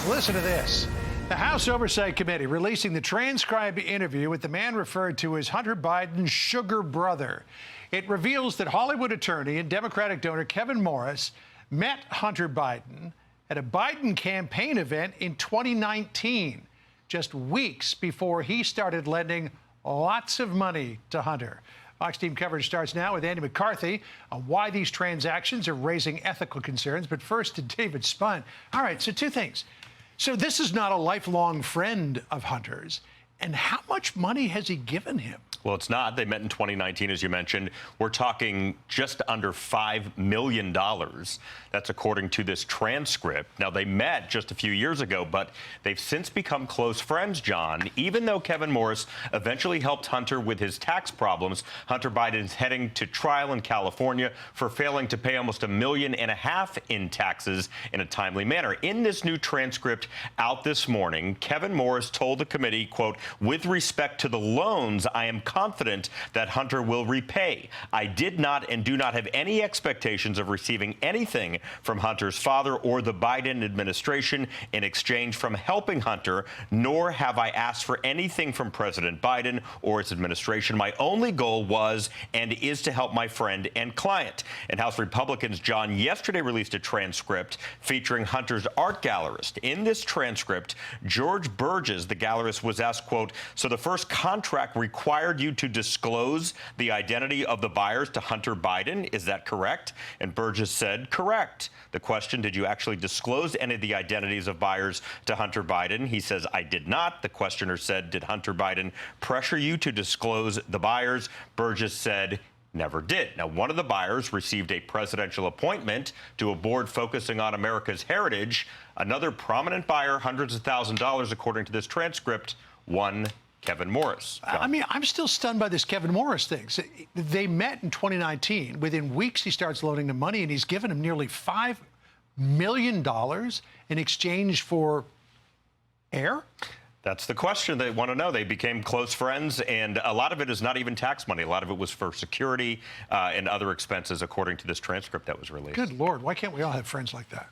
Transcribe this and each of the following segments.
Listen to this. The House Oversight Committee releasing the transcribed interview with the man referred to as Hunter Biden's sugar brother. It reveals that Hollywood attorney and Democratic donor Kevin Morris met Hunter Biden at a Biden campaign event in 2019, just weeks before he started lending lots of money to Hunter. Fox team coverage starts now with Andy McCarthy on why these transactions are raising ethical concerns. But first to David Spun. All right, so two things. So this is not a lifelong friend of Hunter's. And how much money has he given him? Well, it's not. They met in 2019, as you mentioned. We're talking just under $5 million. That's according to this transcript. Now, they met just a few years ago, but they've since become close friends, John. Even though Kevin Morris eventually helped Hunter with his tax problems, Hunter Biden is heading to trial in California for failing to pay almost $1.5 million in taxes in a timely manner. In this new transcript out this morning, Kevin Morris told the committee, quote, "With respect to the loans, I am confident that Hunter will repay. I did not and do not have any expectations of receiving anything from Hunter's father or the Biden administration in exchange from helping Hunter, nor have I asked for anything from President Biden or his administration. My only goal was and is to help my friend and client." And House Republicans, John, yesterday released a transcript featuring Hunter's art gallerist. In this transcript, George Burgess, the gallerist, was asked, quote, "So the first contract required you to disclose the identity of the buyers to Hunter Biden. Is that correct?" And Burgess said, "Correct." The question, did you actually disclose any of the identities of buyers to Hunter Biden? He says, "I did not." The questioner said, "Did Hunter Biden pressure you to disclose the buyers?" Burgess said, "Never did." Now, one of the buyers received a presidential appointment to a board focusing on America's heritage. Another prominent buyer, hundreds of thousands of dollars, according to this transcript, one Kevin Morris. John. I mean, I'm still stunned by this Kevin Morris thing. So they met in 2019. Within weeks, he starts loaning him money, and he's given him nearly $5 million in exchange for air? That's the question they want to know. They became close friends, and a lot of it is not even tax money. A lot of it was for security and other expenses, according to this transcript that was released. Good Lord, why can't we all have friends like that?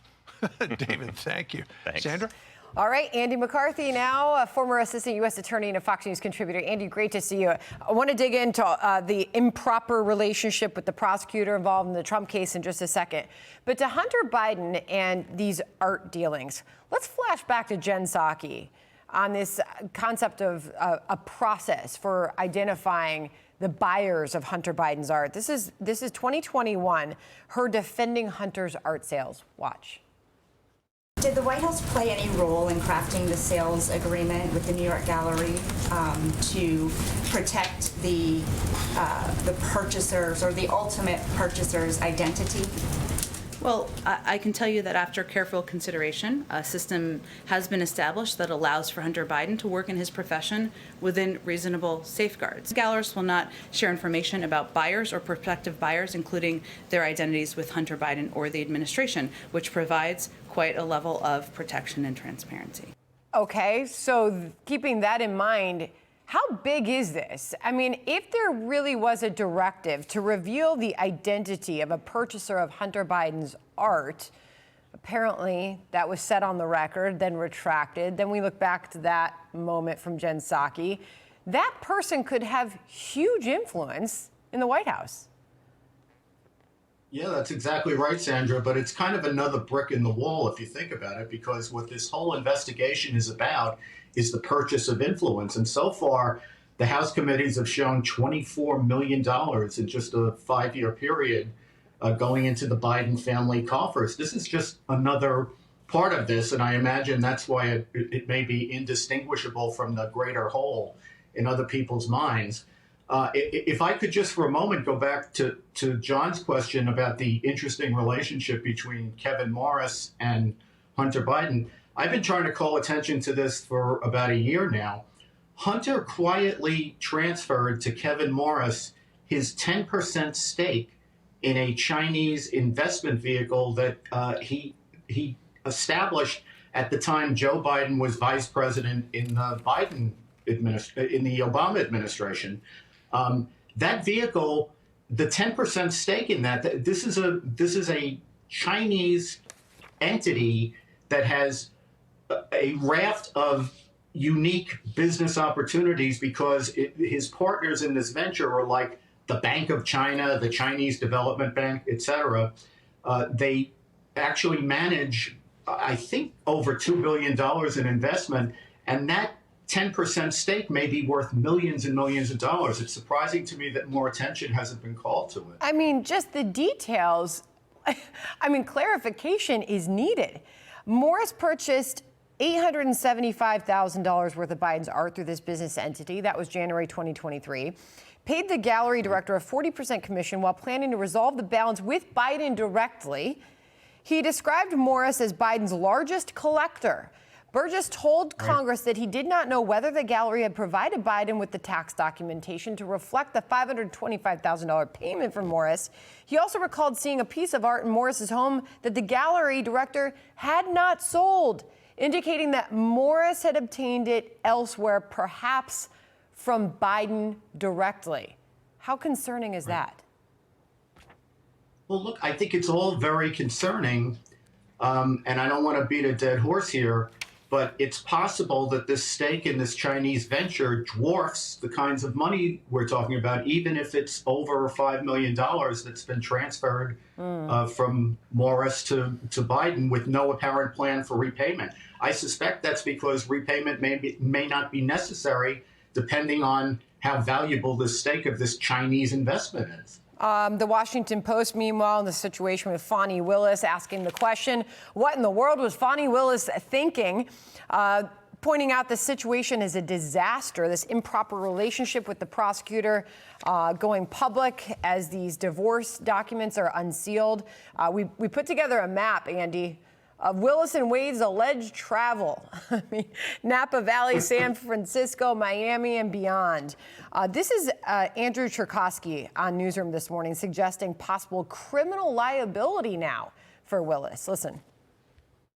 David, thank you. Thanks. Sandra? All right, Andy McCarthy now, a former assistant U.S. attorney and a Fox News contributor. Andy, great to see you. I want to dig into the improper relationship with the prosecutor involved in the Trump case in just a second. But to Hunter Biden and these art dealings, let's flash back to Jen Psaki on this concept of a process for identifying the buyers of Hunter Biden's art. This is 2021, her defending Hunter's art sales. Watch. Did the White House play any role in crafting the sales agreement with the New York Gallery to protect the purchasers or the ultimate purchaser's identity? Well, I can tell you that after careful consideration, a system has been established that allows for Hunter Biden to work in his profession within reasonable safeguards. Gallerists will not share information about buyers or prospective buyers, including their identities with Hunter Biden or the administration, which provides quite a level of protection and transparency. Okay, so keeping that in mind, how big is this? I mean, if there really was a directive to reveal the identity of a purchaser of Hunter Biden's art, apparently that was set on the record, then retracted. Then we look back to that moment from Jen Psaki. That person could have huge influence in the White House. Yeah, that's exactly right, Sandra. But it's kind of another brick in the wall if you think about it, because what this whole investigation is about is the purchase of influence. And so far, the House committees have shown $24 million in just a 5-year period going into the Biden family coffers. This is just another part of this, and I imagine that's why it may be indistinguishable from the greater whole in other people's minds. If I could just for a moment go back to John's question about the interesting relationship between Kevin Morris and Hunter Biden, I've been trying to call attention to this for about a year now. Hunter quietly transferred to Kevin Morris his 10% stake in a Chinese investment vehicle that he established at the time Joe Biden was vice president in the Obama administration. That vehicle, the 10% stake in that, this is a Chinese entity that has a raft of unique business opportunities because his partners in this venture are like the Bank of China, the Chinese Development Bank, et cetera. They actually manage, I think, over $2 billion in investment, and that 10% stake may be worth millions and millions of dollars. It's surprising to me that more attention hasn't been called to it. I mean, just the details. I mean, clarification is needed. Morris purchased $875,000 worth of Biden's art through this business entity. That was January 2023. Paid the gallery director a 40% commission while planning to resolve the balance with Biden directly. He described Morris as Biden's largest collector. Burgess told Congress that he did not know whether the gallery had provided Biden with the tax documentation to reflect the $525,000 payment from Morris. He also recalled seeing a piece of art in Morris's home that the gallery director had not sold, indicating that Morris had obtained it elsewhere, perhaps from Biden directly. How concerning is that? Well, look, I think it's all very concerning, and I don't want to beat a dead horse here, but it's possible that this stake in this Chinese venture dwarfs the kinds of money we're talking about, even if it's over $5 million that's been transferred from Morris to Biden with no apparent plan for repayment. I suspect that's because repayment may not be necessary, depending on how valuable the stake of this Chinese investment is. The Washington Post, meanwhile, in the situation with Fani Willis, asking the question, what in the world was Fani Willis thinking? Pointing out the situation is a disaster, this improper relationship with the prosecutor going public as these divorce documents are unsealed. We put together a map, Andy, of Willis and Wade's alleged travel. I mean, Napa Valley, San Francisco, Miami, and beyond. This is Andrew Cherkosky on Newsroom this morning suggesting possible criminal liability now for Willis. Listen.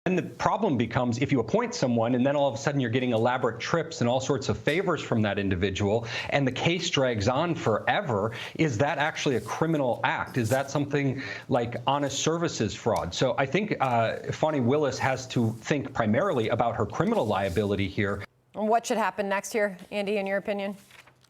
And the problem becomes if you appoint someone and then all of a sudden you're getting elaborate trips and all sorts of favors from that individual and the case drags on forever, is that actually a criminal act? Is that something like honest services fraud? So I think Fonnie Willis has to think primarily about her criminal liability here. And what should happen next here, Andy, in your opinion?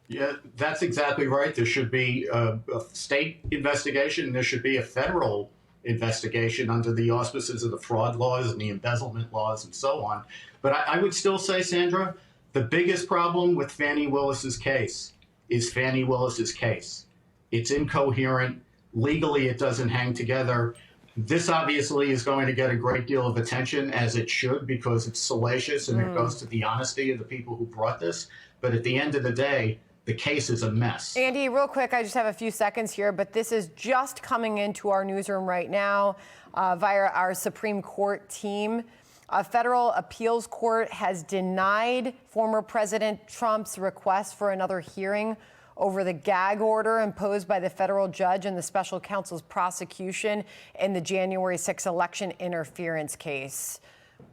Yeah, that's exactly right. There should be a state investigation. There should be a federal investigation under the auspices of the fraud laws and the embezzlement laws and so on. But I would still say, Sandra, the biggest problem with Fani Willis's case is Fani Willis's case. It's incoherent. Legally, it doesn't hang together. This obviously is going to get a great deal of attention, as it should, because it's salacious and it goes to the honesty of the people who brought this. But at the end of the day, the case is a mess. Andy, real quick, I just have a few seconds here, but this is just coming into our newsroom right now via our Supreme Court team. A federal appeals court has denied former President Trump's request for another hearing over the gag order imposed by the federal judge in the special counsel's prosecution in the January 6 election interference case.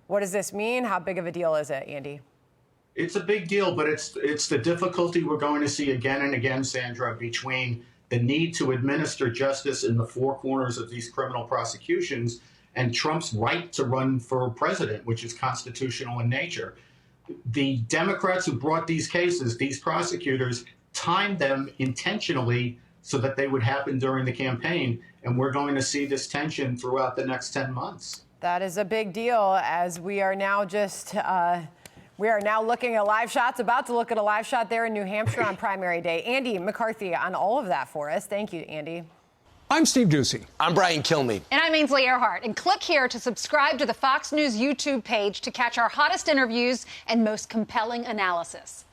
What does this mean? How big of a deal is it, Andy? It's a big deal, but it's the difficulty we're going to see again and again, Sandra, between the need to administer justice in the four corners of these criminal prosecutions and Trump's right to run for president, which is constitutional in nature. The Democrats who brought these cases, these prosecutors, timed them intentionally so that they would happen during the campaign, and we're going to see this tension throughout the next 10 months. That is a big deal, as we are now just... We are now looking at live shots, about to look at a live shot there in New Hampshire on primary day. Andy McCarthy on all of that for us. Thank you, Andy. I'm Steve Doocy. I'm Brian Kilmeade. And I'm Ainsley Earhart. And click here to subscribe to the Fox News YouTube page to catch our hottest interviews and most compelling analysis.